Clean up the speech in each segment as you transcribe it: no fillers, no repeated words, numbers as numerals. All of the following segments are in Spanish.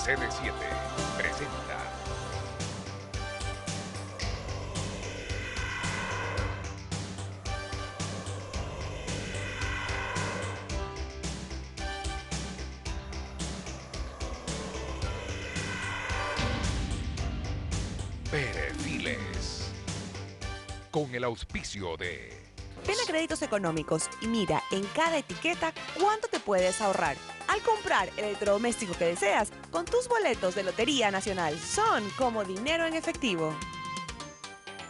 CD7 presenta Perfiles, con el auspicio de Ven a Créditos Económicos y mira en cada etiqueta cuánto te puedes ahorrar al comprar el electrodoméstico que deseas con tus boletos de Lotería Nacional. Son como dinero en efectivo.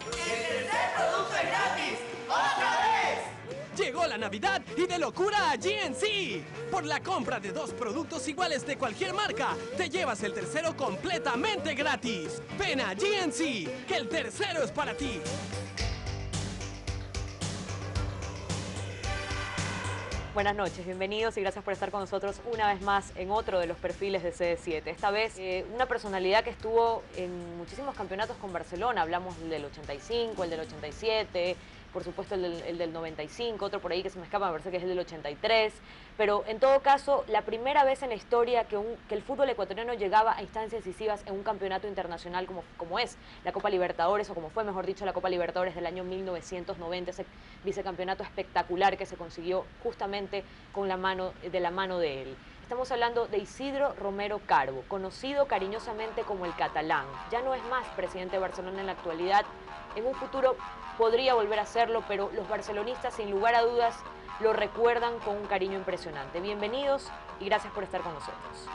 ¡El tercer producto es gratis! ¡Otra vez! Llegó la Navidad y de locura a GNC. Por la compra de 2 productos iguales de cualquier marca, te llevas el tercero completamente gratis. Ven a GNC, que el tercero es para ti. Buenas noches, bienvenidos y gracias por estar con nosotros una vez más en otro de los perfiles de CD7. Esta vez una personalidad que estuvo en muchísimos campeonatos con Barcelona. Hablamos del 85, el del 87, por supuesto el del 95, otro por ahí que se me escapa, me parece que es el del 83. Pero en todo caso, la primera vez en la historia que el fútbol ecuatoriano llegaba a instancias decisivas en un campeonato internacional como es la Copa Libertadores, o como fue, mejor dicho, la Copa Libertadores del año 1990, ese vicecampeonato espectacular que se consiguió justamente de la mano de él. Estamos hablando de Isidro Romero Carbo, conocido cariñosamente como el Catalán. Ya no es más presidente de Barcelona en la actualidad. En un futuro podría volver a hacerlo, pero los barcelonistas, sin lugar a dudas, lo recuerdan con un cariño impresionante. Bienvenidos y gracias por estar con nosotros.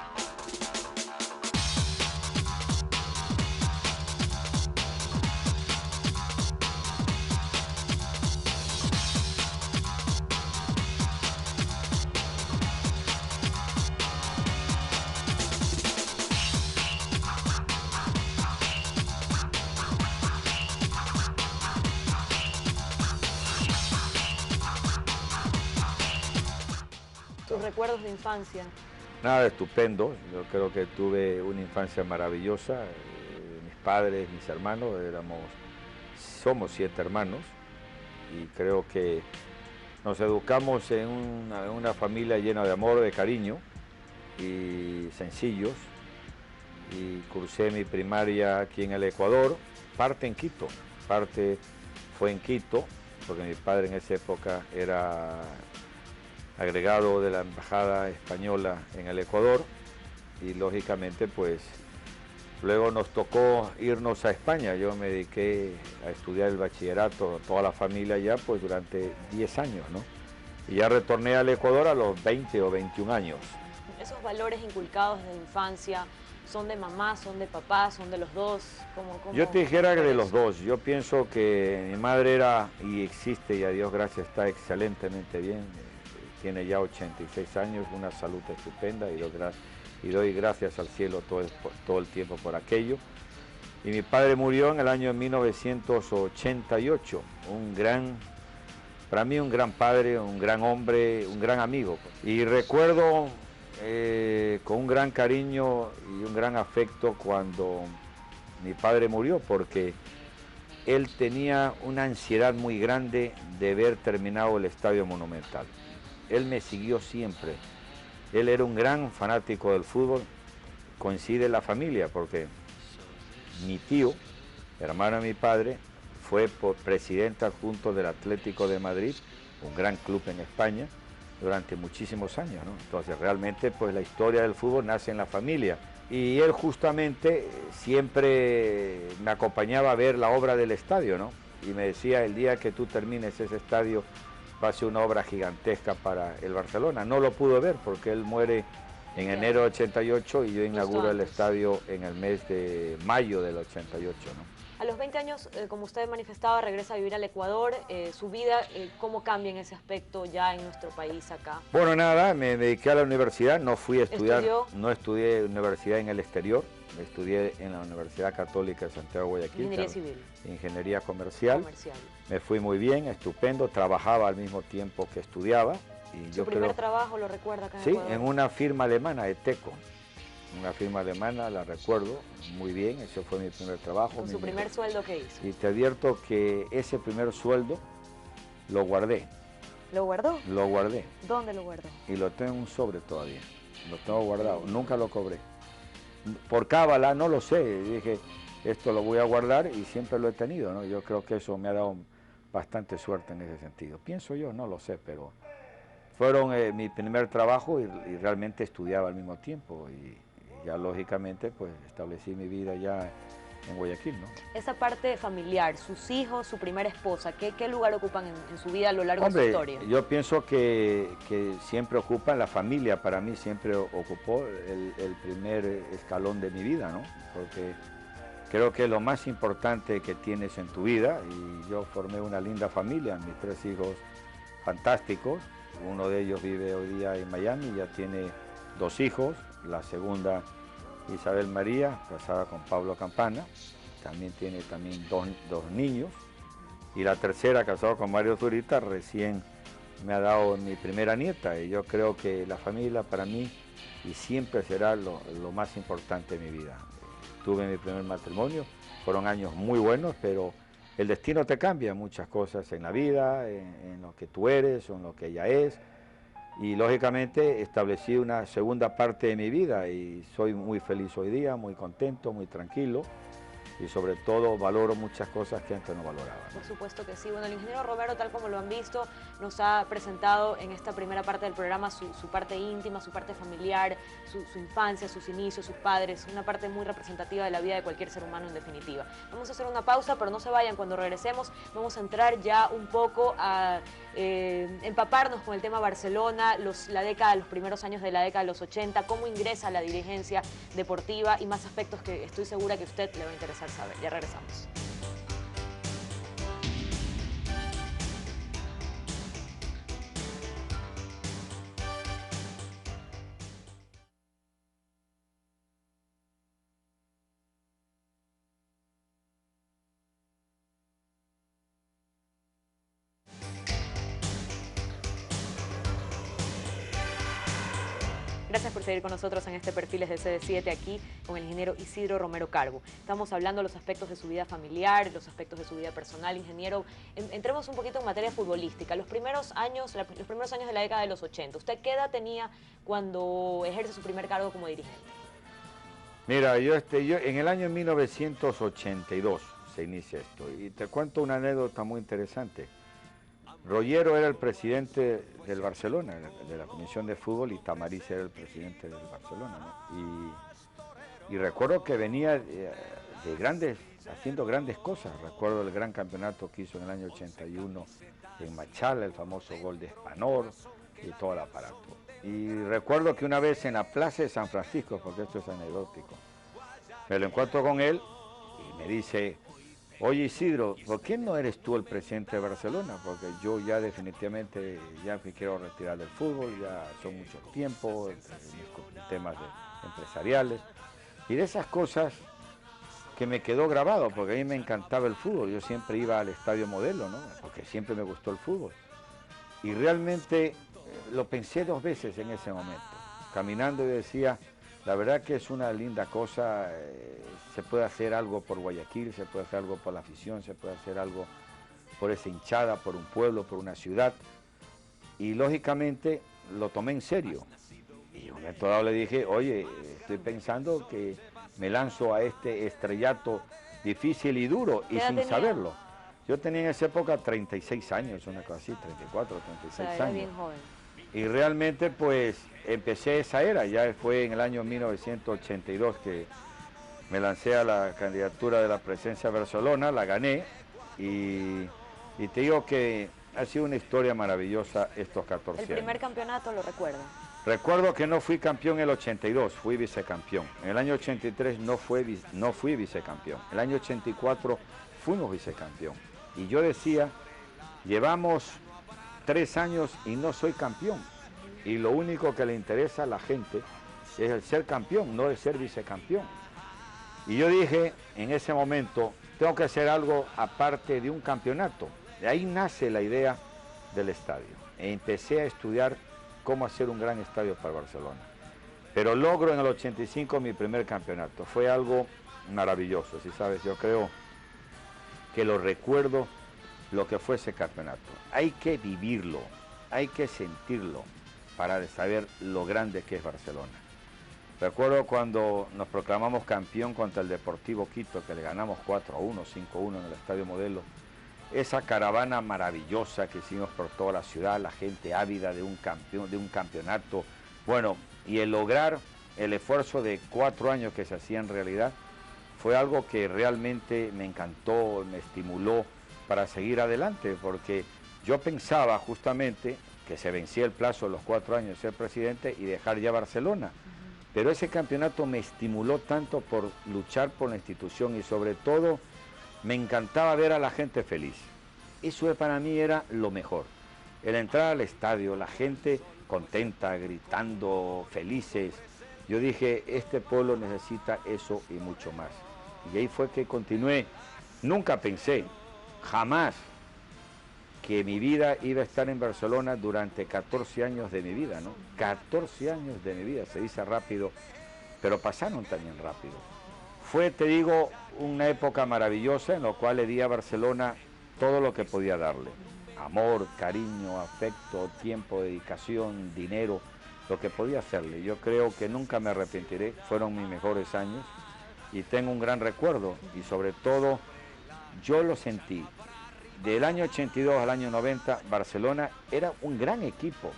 ¿Tus recuerdos de infancia? Nada, estupendo. Yo creo que tuve una infancia maravillosa. Mis padres, mis hermanos, somos 7 hermanos y creo que nos educamos en una familia llena de amor, de cariño y sencillos. Y cursé mi primaria aquí en el Ecuador, parte en Quito, parte fue en Quito, porque mi padre en esa época era agregado de la Embajada Española en el Ecuador y lógicamente pues luego nos tocó irnos a España. Yo me dediqué a estudiar el bachillerato, toda la familia allá pues durante 10 años, ¿no? Y ya retorné al Ecuador a los 20 o 21 años. ¿Esos valores inculcados de infancia son de mamá, son de papá, son de los dos? Yo te dijera que de los dos. Yo pienso que mi madre era y existe, y a Dios gracias está excelentemente bien. Tiene ya 86 años, una salud estupenda y doy gracias al cielo todo el tiempo por aquello. Y mi padre murió en el año 1988, para mí un gran padre, un gran hombre, un gran amigo. Y recuerdo con un gran cariño y un gran afecto cuando mi padre murió, porque él tenía una ansiedad muy grande de ver terminado el Estadio Monumental. Él me siguió siempre. Él era un gran fanático del fútbol. Coincide la familia porque mi tío, hermano de mi padre, fue presidente adjunto del Atlético de Madrid, un gran club en España, durante muchísimos años, ¿no? Entonces realmente pues la historia del fútbol nace en la familia. Y él justamente siempre me acompañaba a ver la obra del estadio, ¿no? Y me decía, el día que tú termines ese estadio, va a ser una obra gigantesca para el Barcelona. No lo pudo ver porque él muere en enero de 88 y yo inauguro el estadio en el mes de mayo del 88, ¿no? A los 20 años, como usted manifestaba, regresa a vivir al Ecuador. Su vida, ¿cómo cambia en ese aspecto ya en nuestro país acá? Bueno, nada, me dediqué a la universidad, no fui a estudiar, ¿Estudió? No estudié universidad en el exterior, estudié en la Universidad Católica de Santiago de Guayaquil. Ingeniería civil. Ingeniería comercial. Me fui muy bien, estupendo, trabajaba al mismo tiempo que estudiaba. Y ¿Su primer trabajo lo recuerda acá en Sí, Ecuador? en una firma alemana, ETECO. Una firma alemana, la recuerdo muy bien, ese fue mi primer trabajo. ¿Con su primer sueldo qué hizo? Y te advierto que ese primer sueldo lo guardé. ¿Lo guardó? Lo guardé. ¿Dónde lo guardó? Y lo tengo en un sobre todavía, lo tengo guardado, nunca lo cobré. por cábala, no lo sé, dije, esto lo voy a guardar y siempre lo he tenido, ¿no? Yo creo que eso me ha dado bastante suerte en ese sentido. Pienso yo, no lo sé, pero fueron mi primer trabajo y realmente estudiaba al mismo tiempo y ya lógicamente pues establecí mi vida ya en Guayaquil, ¿no? Esa parte familiar, sus hijos, su primera esposa, ¿qué lugar ocupan en su vida a lo largo Hombre, de su historia? yo pienso que siempre ocupan, la familia para mí siempre ocupó el primer escalón de mi vida, ¿no? Porque creo que es lo más importante que tienes en tu vida y yo formé una linda familia, mis 3 hijos fantásticos, uno de ellos vive hoy día en Miami, ya tiene 2 hijos, la segunda Isabel María, casada con Pablo Campana, también tiene dos niños, y la tercera, casada con Mario Zurita, recién me ha dado mi primera nieta, y yo creo que la familia para mí y siempre será lo más importante de mi vida. Tuve mi primer matrimonio, fueron años muy buenos, pero el destino te cambia muchas cosas en la vida, en lo que tú eres o en lo que ella es. Y lógicamente establecí una segunda parte de mi vida y soy muy feliz hoy día, muy contento, muy tranquilo y sobre todo valoro muchas cosas que antes no valoraba, ¿no? Por supuesto que sí. Bueno, el ingeniero Romero, tal como lo han visto, nos ha presentado en esta primera parte del programa su parte íntima, su parte familiar, su infancia, sus inicios, sus padres, una parte muy representativa de la vida de cualquier ser humano en definitiva. Vamos a hacer una pausa, pero no se vayan. Cuando regresemos vamos a entrar ya un poco a empaparnos con el tema Barcelona, los primeros años de la década de los 80, cómo ingresa a la dirigencia deportiva y más aspectos que estoy segura que a usted le va a interesar saber. Ya regresamos. Gracias por seguir con nosotros en este Perfiles de CD7 aquí con el ingeniero Isidro Romero Carbo. Estamos hablando de los aspectos de su vida familiar, los aspectos de su vida personal. Ingeniero, entremos un poquito en materia futbolística. Los primeros años de la década de los 80, ¿usted qué edad tenía cuando ejerce su primer cargo como dirigente? Mira, yo en el año 1982 se inicia esto y te cuento una anécdota muy interesante. Rollero era el presidente del Barcelona, de la Comisión de Fútbol, y Tamariz era el presidente del Barcelona, ¿no? Y recuerdo que venía haciendo grandes cosas. Recuerdo el gran campeonato que hizo en el año 81 en Machala, el famoso gol de Espanor y todo el aparato. Y recuerdo que una vez en la Plaza de San Francisco, porque esto es anecdótico, me lo encuentro con él y me dice: oye Isidro, ¿por qué no eres tú el presidente de Barcelona? Porque yo ya definitivamente ya me quiero retirar del fútbol, ya son muchos tiempos, temas empresariales, y de esas cosas que me quedó grabado, porque a mí me encantaba el fútbol, yo siempre iba al Estadio Modelo, ¿no? Porque siempre me gustó el fútbol. Y realmente lo pensé 2 veces en ese momento, caminando, y decía, la verdad que es una linda cosa, se puede hacer algo por Guayaquil, se puede hacer algo por la afición, se puede hacer algo por esa hinchada, por un pueblo, por una ciudad. Y lógicamente lo tomé en serio. Y en un momento dado le dije, oye, estoy pensando que me lanzo a este estrellato difícil y duro y sin saberlo. Yo tenía en esa época 36 años, una cosa así, 34, 36 años. Era bien joven. Y realmente pues empecé esa era, ya fue en el año 1982 que me lancé a la candidatura de la presidencia de Barcelona, la gané y te digo que ha sido una historia maravillosa estos 14 años. ¿El primer campeonato lo recuerda? Recuerdo que no fui campeón en el 82, fui vicecampeón. En el año 83 no fui vicecampeón. En el año 84 fuimos vicecampeón. Y yo decía, llevamos 3 años y no soy campeón. Y lo único que le interesa a la gente es el ser campeón, no el ser vicecampeón. Y yo dije, en ese momento, tengo que hacer algo aparte de un campeonato. De ahí nace la idea del estadio. E empecé a estudiar cómo hacer un gran estadio para Barcelona. Pero logro en el 85 mi primer campeonato. Fue algo maravilloso, si sabes, yo creo que lo recuerdo lo que fue ese campeonato. Hay que vivirlo, hay que sentirlo para saber lo grande que es Barcelona. Recuerdo cuando nos proclamamos campeón contra el Deportivo Quito, que le ganamos 4-1, 5-1 en el Estadio Modelo. Esa caravana maravillosa que hicimos por toda la ciudad, la gente ávida de un campeonato. Bueno, y el lograr el esfuerzo de 4 años que se hacía en realidad, fue algo que realmente me encantó, me estimuló para seguir adelante, porque yo pensaba justamente que se vencía el plazo de los 4 años de ser presidente y dejar ya Barcelona. Pero ese campeonato me estimuló tanto por luchar por la institución y sobre todo me encantaba ver a la gente feliz. Eso para mí era lo mejor. El entrar al estadio, la gente contenta, gritando, felices. Yo dije, este pueblo necesita eso y mucho más. Y ahí fue que continué. Nunca pensé, jamás, que mi vida iba a estar en Barcelona durante 14 años de mi vida, ¿no? 14 años de mi vida, se dice rápido, pero pasaron también rápido. Fue, te digo, una época maravillosa en la cual le di a Barcelona todo lo que podía darle. Amor, cariño, afecto, tiempo, dedicación, dinero, lo que podía hacerle. Yo creo que nunca me arrepentiré, fueron mis mejores años y tengo un gran recuerdo y sobre todo yo lo sentí. Del año 82 al año 90, Barcelona era un gran equipo.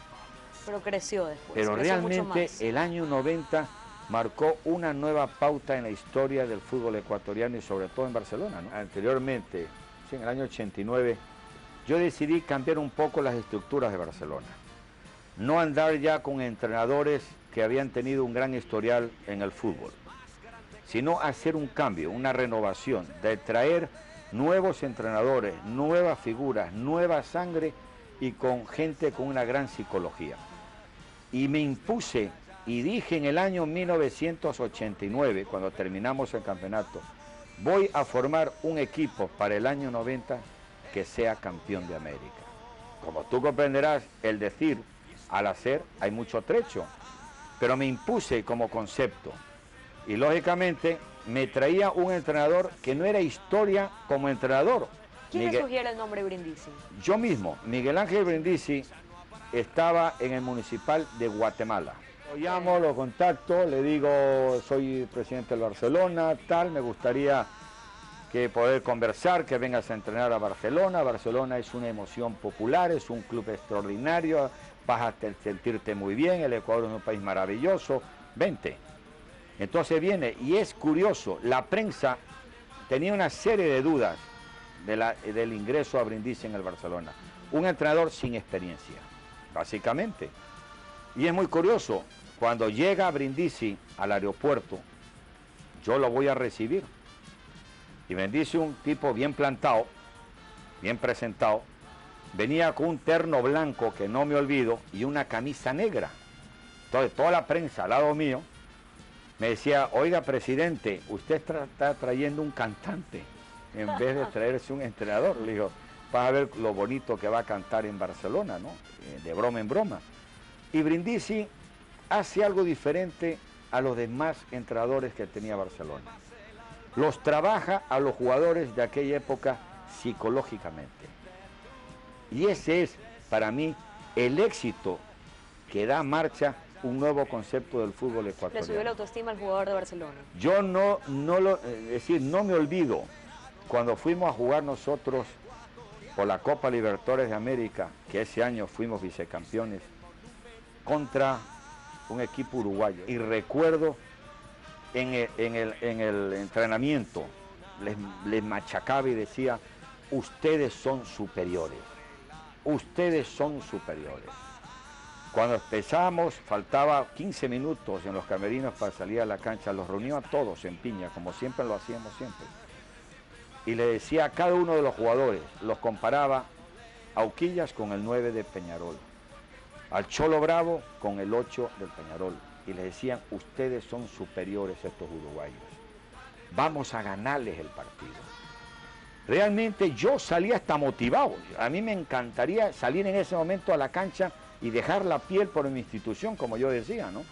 Pero creció después. Pero creció realmente mucho más. el año 90 marcó una nueva pauta en la historia del fútbol ecuatoriano y sobre todo en Barcelona, ¿no? Anteriormente, sí, en el año 89, yo decidí cambiar un poco las estructuras de Barcelona. No andar ya con entrenadores que habían tenido un gran historial en el fútbol, sino hacer un cambio, una renovación, de traer nuevos entrenadores, nuevas figuras, nueva sangre y con gente con una gran psicología. Y me impuse y dije en el año 1989, cuando terminamos el campeonato, voy a formar un equipo para el año 90 que sea campeón de América. Como tú comprenderás, el decir al hacer hay mucho trecho, pero me impuse como concepto y lógicamente me traía un entrenador que no era historia como entrenador. ¿Quién le sugiere el nombre Brindisi? Yo mismo, Miguel Ángel Brindisi, estaba en el Municipal de Guatemala. Lo llamo, lo contacto, le digo, soy presidente del Barcelona, tal, me gustaría que poder conversar, que vengas a entrenar a Barcelona. Barcelona es una emoción popular, es un club extraordinario, vas a sentirte muy bien, el Ecuador es un país maravilloso, vente. Entonces viene, y es curioso, la prensa tenía una serie de dudas del ingreso a Brindisi en el Barcelona. Un entrenador sin experiencia, básicamente. Y es muy curioso, cuando llega Brindisi al aeropuerto, yo lo voy a recibir. Y Brindisi, un tipo bien plantado, bien presentado, venía con un terno blanco que no me olvido y una camisa negra. Entonces toda la prensa al lado mío me decía, oiga, presidente, usted está trayendo un cantante en vez de traerse un entrenador. Le digo, vas a ver lo bonito que va a cantar en Barcelona, ¿no? De broma en broma. Y Brindisi hace algo diferente a los demás entrenadores que tenía Barcelona. Los trabaja a los jugadores de aquella época psicológicamente. Y ese es, para mí, el éxito que da marcha un nuevo concepto del fútbol ecuatoriano. Le subió la autoestima al jugador de Barcelona. Yo no me olvido cuando fuimos a jugar nosotros por la Copa Libertadores de América, que ese año fuimos vicecampeones, contra un equipo uruguayo. Y recuerdo en el entrenamiento, les machacaba y decía, ustedes son superiores, ustedes son superiores. Cuando empezamos, faltaba 15 minutos en los camerinos para salir a la cancha, los reunía a todos en piña, como siempre lo hacíamos siempre. Y le decía a cada uno de los jugadores, los comparaba a Uquillas con el 9 de Peñarol, al Cholo Bravo con el 8 del Peñarol. Y les decían, ustedes son superiores a estos uruguayos. Vamos a ganarles el partido. Realmente yo salía hasta motivado. A mí me encantaría salir en ese momento a la cancha y dejar la piel por mi institución, como yo decía, ¿no?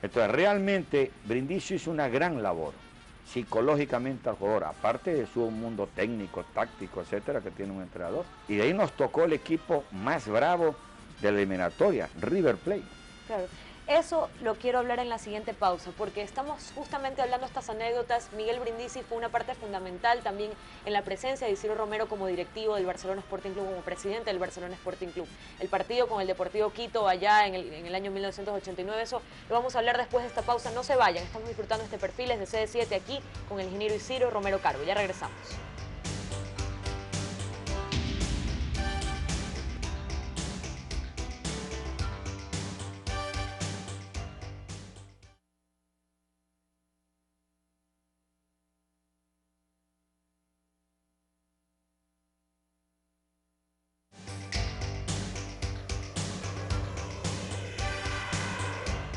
Entonces, realmente, Brindisi hizo una gran labor, psicológicamente al jugador, aparte de su mundo técnico, táctico, etcétera, que tiene un entrenador. Y de ahí nos tocó el equipo más bravo de la eliminatoria, River Plate. Claro. Eso lo quiero hablar en la siguiente pausa, porque estamos justamente hablando de estas anécdotas. Miguel Brindisi fue una parte fundamental también en la presencia de Isidro Romero como directivo del Barcelona Sporting Club, como presidente del Barcelona Sporting Club. El partido con el Deportivo Quito allá en el año 1989, eso lo vamos a hablar después de esta pausa. No se vayan, estamos disfrutando este Perfiles de CD7 aquí con el ingeniero Isidro Romero Carbo. Ya regresamos.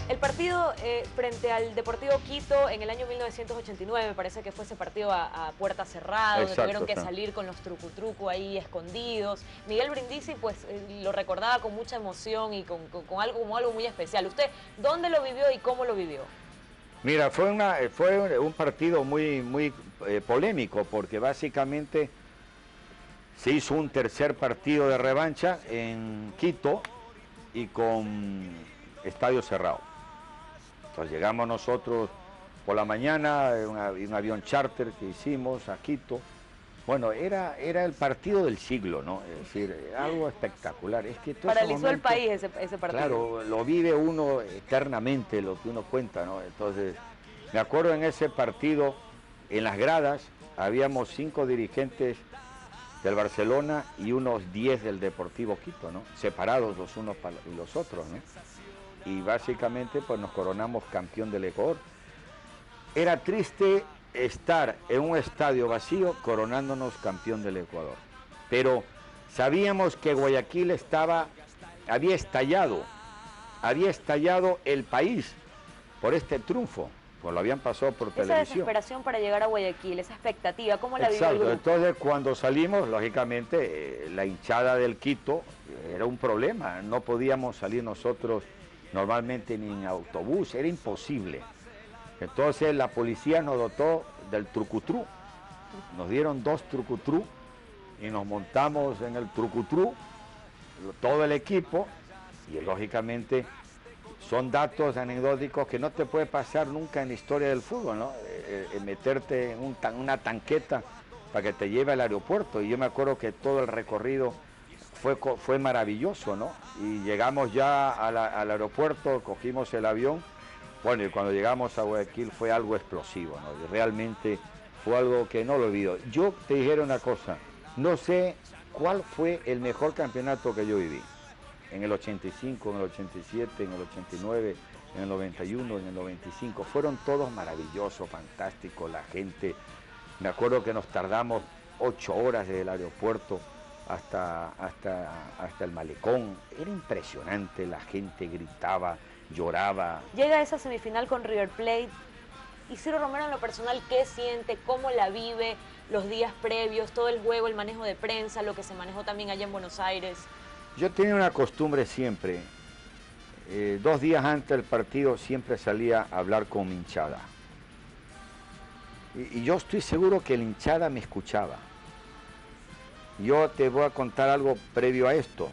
El partido frente al Deportivo Quito en el año 1989, me parece que fue ese partido a puerta cerrada, donde tuvieron que salir con los trucu ahí escondidos. Miguel Brindisi pues lo recordaba con mucha emoción y con algo como algo muy especial. ¿Usted dónde lo vivió y cómo lo vivió? Mira, fue un partido muy polémico, porque básicamente se hizo un tercer partido de revancha en Quito y con estadio cerrado. Entonces llegamos nosotros por la mañana, un avión charter que hicimos a Quito. Bueno, era el partido del siglo, ¿no? Es decir, algo espectacular. Es que paralizó el país ese partido. Claro, lo vive uno eternamente, lo que uno cuenta, ¿no? Entonces, me acuerdo en ese partido, en las gradas, habíamos 5 dirigentes del Barcelona y unos 10 del Deportivo Quito, ¿no? Separados los unos y los otros, ¿no? Y básicamente pues nos coronamos campeón del Ecuador. Era triste estar en un estadio vacío coronándonos campeón del Ecuador, pero sabíamos que Guayaquil había estallado el país por este triunfo, pues lo habían pasado por televisión. Esa desesperación para llegar a Guayaquil, esa expectativa, ¿cómo la vivió el grupo? Entonces cuando salimos, lógicamente, la hinchada del Quito era un problema, no podíamos salir nosotros normalmente ni en autobús, era imposible. Entonces la policía nos dotó del trucutru, nos dieron 2 trucutru y nos montamos en el trucutru, todo el equipo, y lógicamente son datos anecdóticos que no te puede pasar nunca en la historia del fútbol, ¿no? Meterte en una tanqueta para que te lleve al aeropuerto, y yo me acuerdo que todo el recorrido fue maravilloso, ¿no? Y llegamos ya al aeropuerto, cogimos el avión, bueno, y cuando llegamos a Guayaquil fue algo explosivo, ¿no? Y realmente fue algo que no lo olvido. Yo te dijera una cosa, no sé cuál fue el mejor campeonato que yo viví. En el 85, en el 87, en el 89, en el 91, en el 95, fueron todos maravillosos, fantásticos, la gente. Me acuerdo que nos tardamos 8 horas desde el aeropuerto hasta el malecón. Era impresionante, la gente gritaba, lloraba. Llega esa semifinal con River Plate. Isidro Romero, en lo personal, ¿qué siente? ¿Cómo la vive? Los días previos, todo el juego, el manejo de prensa, lo que se manejó también allá en Buenos Aires. Yo tenía una costumbre siempre, 2 días antes del partido siempre salía a hablar con mi hinchada. Y yo estoy seguro que la hinchada me escuchaba. Yo te voy a contar algo previo a esto,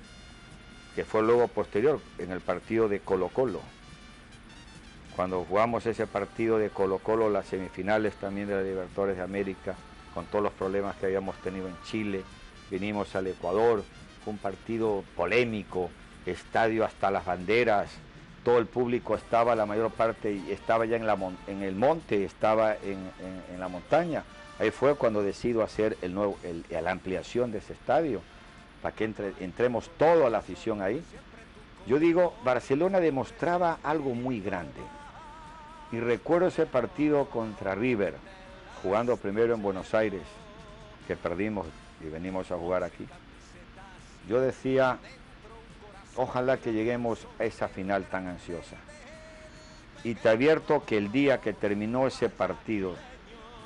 que fue luego posterior, en el partido de Colo-Colo. Cuando jugamos ese partido de Colo-Colo, las semifinales también de la Libertadores de América, con todos los problemas que habíamos tenido en Chile, vinimos al Ecuador, fue un partido polémico, estadio hasta las banderas, todo el público estaba, la mayor parte estaba ya en el monte, estaba en la montaña. Ahí fue cuando decido hacer la ampliación de ese estadio, para que entremos toda la afición ahí. Yo digo, Barcelona demostraba algo muy grande. Y recuerdo ese partido contra River, jugando primero en Buenos Aires, que perdimos y venimos a jugar aquí. Yo decía, ojalá que lleguemos a esa final tan ansiosa. Y te advierto que el día que terminó ese partido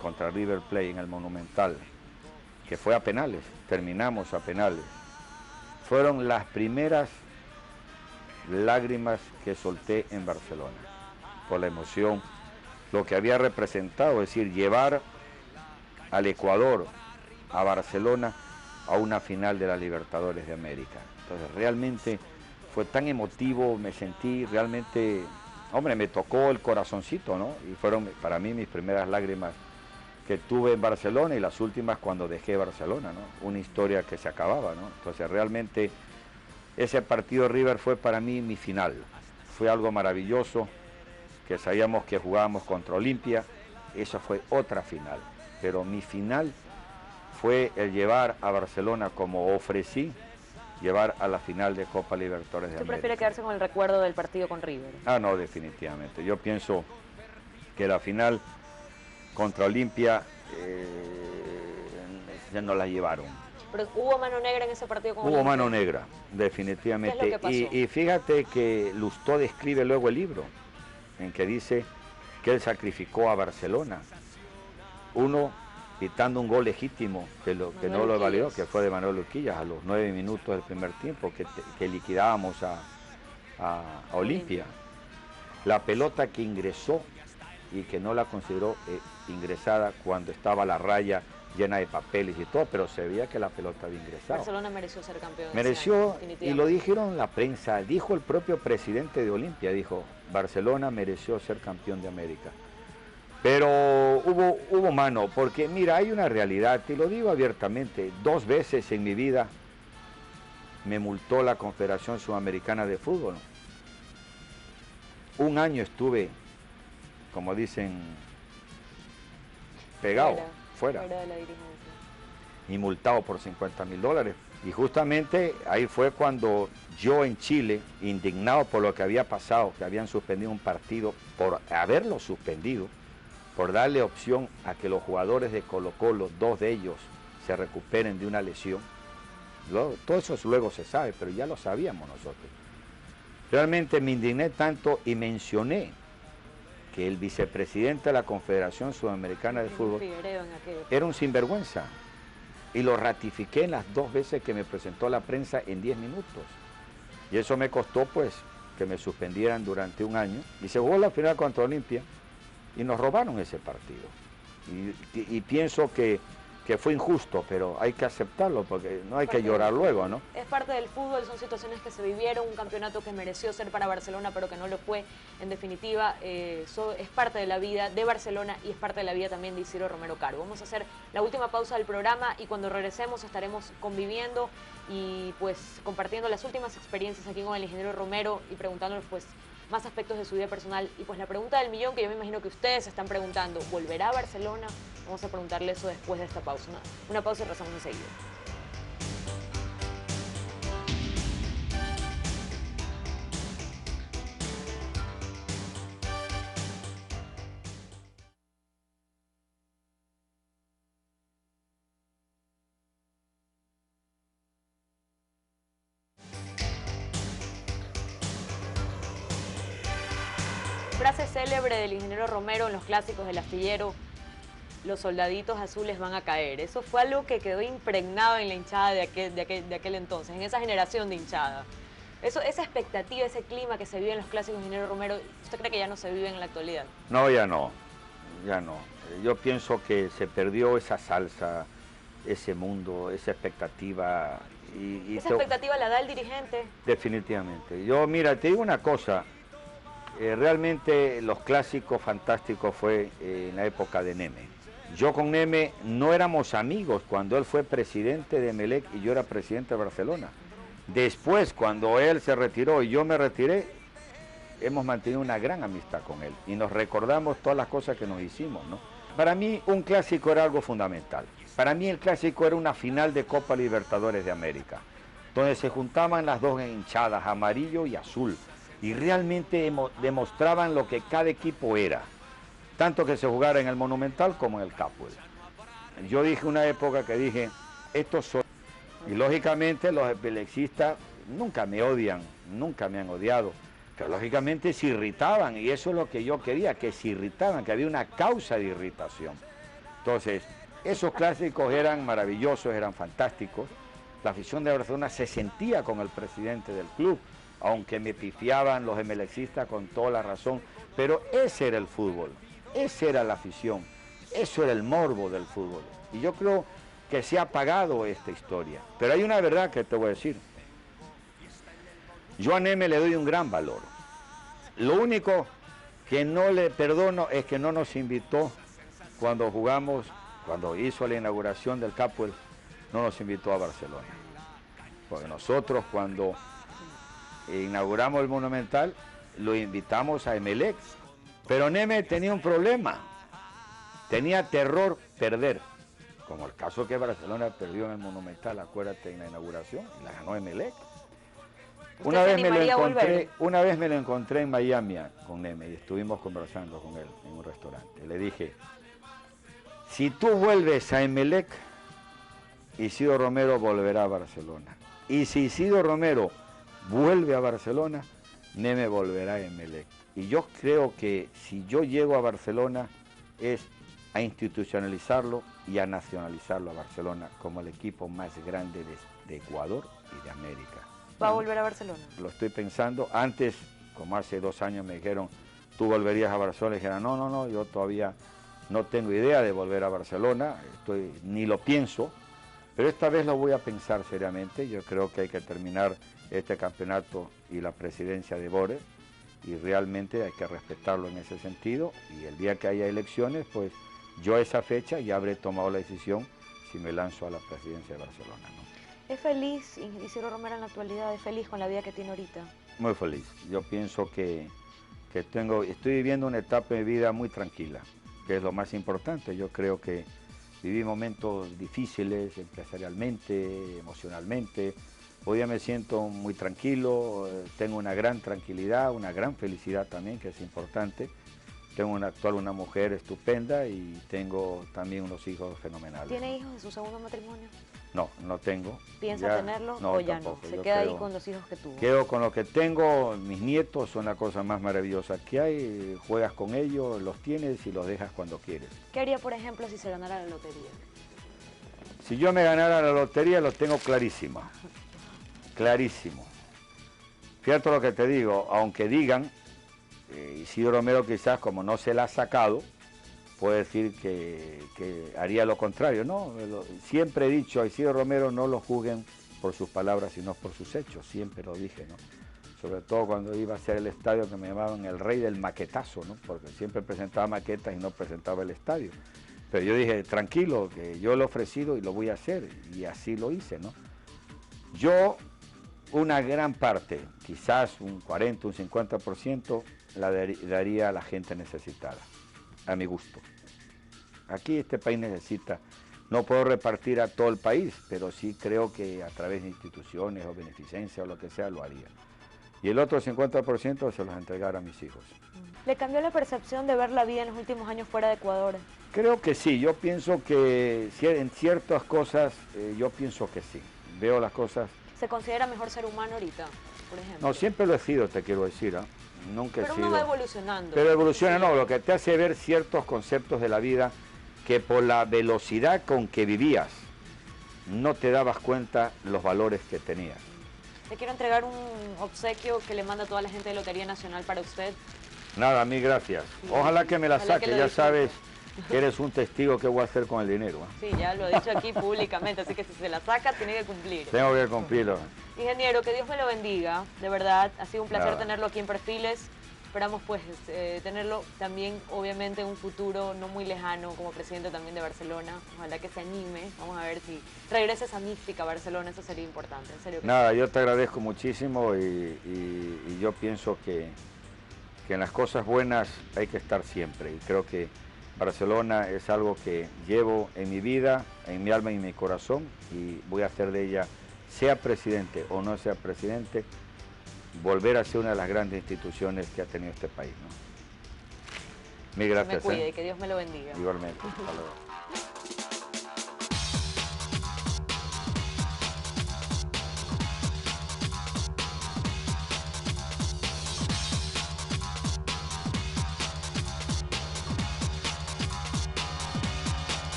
contra River Plate en el Monumental, que fue a penales, terminamos a penales, fueron las primeras lágrimas que solté en Barcelona, por la emoción, lo que había representado, es decir, llevar al Ecuador, a Barcelona, a una final de la Libertadores de América. Entonces realmente fue tan emotivo, me sentí realmente hombre, me tocó el corazoncito, ¿no? Y fueron para mí mis primeras lágrimas que tuve en Barcelona y las últimas cuando dejé Barcelona, ¿no? Una historia que se acababa, ¿no? Entonces realmente ese partido de River fue para mí mi final. Fue algo maravilloso, que sabíamos que jugábamos contra Olimpia, eso fue otra final. Pero mi final fue el llevar a Barcelona, como ofrecí, llevar a la final de Copa Libertadores de ¿Usted América. prefiere quedarse con el recuerdo del partido con River? Ah, no, definitivamente. Yo pienso que la final contra Olimpia ya no la llevaron. Pero hubo mano negra en ese partido con Hubo Olimpia. mano negra, definitivamente. ¿Qué es lo que pasó? Y fíjate que Lustó describe luego el libro, en que dice que él sacrificó a Barcelona. Uno, quitando un gol legítimo, que no lo validó, que fue de Manuel Urquillas a los 9 minutos del primer tiempo, que liquidábamos a Olimpia. La pelota que ingresó y que no la consideró ingresada cuando estaba la raya llena de papeles y todo, pero se veía que la pelota había ingresado. Barcelona mereció ser campeón. Mereció, y lo dijeron la prensa, dijo el propio presidente de Olimpia, dijo, Barcelona mereció ser campeón de América. Pero hubo mano, porque mira, hay una realidad, y lo digo abiertamente, 2 veces en mi vida me multó la Confederación Sudamericana de Fútbol. Un año estuve, como dicen, pegado, fuera de la dirigencia. Y multado por $50.000. Y justamente ahí fue cuando yo en Chile, indignado por lo que había pasado, que habían suspendido un partido, por haberlo suspendido, por darle opción a que los jugadores de Colo-Colo, 2 de ellos, se recuperen de una lesión. Todo eso luego se sabe, pero ya lo sabíamos nosotros. Realmente me indigné tanto y mencioné que el vicepresidente de la Confederación Sudamericana de Fútbol era un sinvergüenza. Y lo ratifiqué en las 2 veces que me presentó a la prensa en 10 minutos. Y eso me costó, pues, que me suspendieran durante un año. Y se jugó la final contra Olimpia y nos robaron ese partido. Y pienso que fue injusto, pero hay que aceptarlo porque no hay que llorar luego, ¿no? Es parte del fútbol, son situaciones que se vivieron, un campeonato que mereció ser para Barcelona, pero que no lo fue. En definitiva, eso es parte de la vida de Barcelona y es parte de la vida también de Isidro Romero Caro. Vamos a hacer la última pausa del programa y cuando regresemos estaremos conviviendo y pues compartiendo las últimas experiencias aquí con el ingeniero Romero y preguntándoles pues más aspectos de su vida personal. Y pues la pregunta del millón que yo me imagino que ustedes se están preguntando, ¿volverá a Barcelona? Vamos a preguntarle eso después de esta pausa. Una pausa y regresamos enseguida. Frase célebre del ingeniero Romero en los clásicos del astillero: los soldaditos azules van a caer. Eso fue algo que quedó impregnado en la hinchada de aquel entonces, en esa generación de hinchada. Esa expectativa, ese clima que se vive en los clásicos del ingeniero Romero, ¿usted cree que ya no se vive en la actualidad? No, ya no. Yo pienso que se perdió esa salsa, ese mundo, esa expectativa. ¿Esa expectativa la da el dirigente? Definitivamente. Yo, mira, te digo una cosa. Realmente los clásicos fantásticos fue en la época de Neme. Yo con Neme no éramos amigos cuando él fue presidente de Emelec y yo era presidente de Barcelona. Después, cuando él se retiró y yo me retiré, hemos mantenido una gran amistad con él y nos recordamos todas las cosas que nos hicimos, ¿no? Para mí un clásico era algo fundamental. Para mí el clásico era una final de Copa Libertadores de América, donde se juntaban las 2 hinchadas, amarillo y azul, y realmente demostraban lo que cada equipo era, tanto que se jugara en el Monumental como en el Capuel. Yo dije una época que dije, estos son, y lógicamente los emelexistas nunca me odian, nunca me han odiado, pero lógicamente se irritaban, y eso es lo que yo quería, que se irritaban, que había una causa de irritación. Entonces, esos clásicos eran maravillosos, eran fantásticos. La afición de Barcelona se sentía con el presidente del club, aunque me pifiaban los emelexistas con toda la razón, pero ese era el fútbol, esa era la afición, eso era el morbo del fútbol. Y yo creo que se ha apagado esta historia. Pero hay una verdad que te voy a decir. Yo a Neme le doy un gran valor. Lo único que no le perdono es que no nos invitó cuando jugamos, cuando hizo la inauguración del Capuel, no nos invitó a Barcelona. Porque nosotros cuando inauguramos el Monumental, lo invitamos a Emelec. Pero Neme tenía un problema, tenía terror perder, como el caso que Barcelona perdió en el Monumental, acuérdate, en la inauguración, y la ganó Emelec. Una vez me lo encontré en Miami con Neme y estuvimos conversando con él en un restaurante. Le dije, si tú vuelves a Emelec, Isidro Romero volverá a Barcelona. Y si Isidro Romero vuelve a Barcelona, Neme volverá a Emelec. Y yo creo que si yo llego a Barcelona es a institucionalizarlo y a nacionalizarlo a Barcelona como el equipo más grande de Ecuador y de América. ¿Va a volver a Barcelona? Lo estoy pensando. Antes, como hace 2 años me dijeron, ¿tú volverías a Barcelona? Y dijeron, no, yo todavía no tengo idea de volver a Barcelona, ni lo pienso, pero esta vez lo voy a pensar seriamente. Yo creo que hay que terminar este campeonato y la presidencia de Bore, y realmente hay que respetarlo en ese sentido, y el día que haya elecciones, pues yo a esa fecha ya habré tomado la decisión si me lanzo a la presidencia de Barcelona, ¿no? ¿Es feliz Isidro Romero en la actualidad? ¿Es feliz con la vida que tiene ahorita? Muy feliz. Yo pienso que estoy viviendo una etapa de vida muy tranquila, que es lo más importante. Yo creo que viví momentos difíciles empresarialmente, emocionalmente. Hoy día me siento muy tranquilo, tengo una gran tranquilidad, una gran felicidad también, que es importante. Tengo una mujer estupenda y tengo también unos hijos fenomenales. ¿Tiene hijos de su segundo matrimonio? No, no tengo. ¿Piensa tenerlos o ya tampoco, no? ¿Se queda ahí con los hijos que tuvo? Quedo con lo que tengo. Mis nietos son la cosa más maravillosa que hay. Juegas con ellos, los tienes y los dejas cuando quieres. ¿Qué haría, por ejemplo, si se ganara la lotería? Si yo me ganara la lotería, lo tengo clarísimo. Clarísimo. Fíjate lo que te digo, aunque digan, Isidro Romero quizás como no se la ha sacado, puede decir que haría lo contrario. No, siempre he dicho a Isidro Romero no lo juzguen por sus palabras, sino por sus hechos, siempre lo dije, ¿no? Sobre todo cuando iba a hacer el estadio, que me llamaban el rey del maquetazo, ¿no? Porque siempre presentaba maquetas y no presentaba el estadio. Pero yo dije, tranquilo, que yo lo he ofrecido y lo voy a hacer, y así lo hice, ¿no? Yo, una gran parte, quizás un 40, un 50%, la daría a la gente necesitada, a mi gusto. Aquí este país necesita, no puedo repartir a todo el país, pero sí creo que a través de instituciones o beneficencia o lo que sea lo haría. Y el otro 50% se los entregara a mis hijos. ¿Le cambió la percepción de ver la vida en los últimos años fuera de Ecuador? Creo que sí, yo pienso que en ciertas cosas, yo pienso que sí, veo las cosas. ¿Se considera mejor ser humano ahorita, por ejemplo? No, siempre lo he sido, te quiero decir, ¿eh? Nunca he sido. Pero uno va evolucionando. Pero evoluciona, sí. No, lo que te hace ver ciertos conceptos de la vida que por la velocidad con que vivías, no te dabas cuenta los valores que tenías. Le quiero entregar un obsequio que le manda a toda la gente de Lotería Nacional para usted. Nada, mil gracias. Ojalá que me la saque, ya sabes que eres un testigo que voy a hacer con el dinero, ¿eh? Sí, ya lo he dicho aquí públicamente, así que si se la saca, tiene que cumplir. Tengo que cumplirlo. Ingeniero, que Dios me lo bendiga, de verdad, ha sido un placer Nada. tenerlo aquí en Perfiles. Esperamos pues tenerlo también, obviamente, en un futuro no muy lejano como presidente también de Barcelona. Ojalá que se anime, vamos a ver si regresa esa mística a Barcelona, eso sería importante, en serio. Nada, yo te agradezco muchísimo y yo pienso que en las cosas buenas hay que estar siempre, y creo que Barcelona es algo que llevo en mi vida, en mi alma y en mi corazón, y voy a hacer de ella, sea presidente o no sea presidente, volver a ser una de las grandes instituciones que ha tenido este país, ¿no? Mil gracias. Que me cuide y que Dios me lo bendiga. Igualmente. Hasta luego.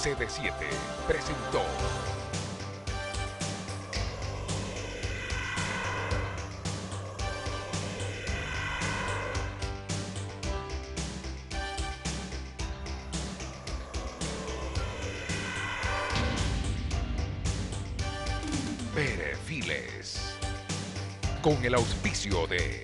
CD7 presentó Perfiles. Perfiles. Con el auspicio de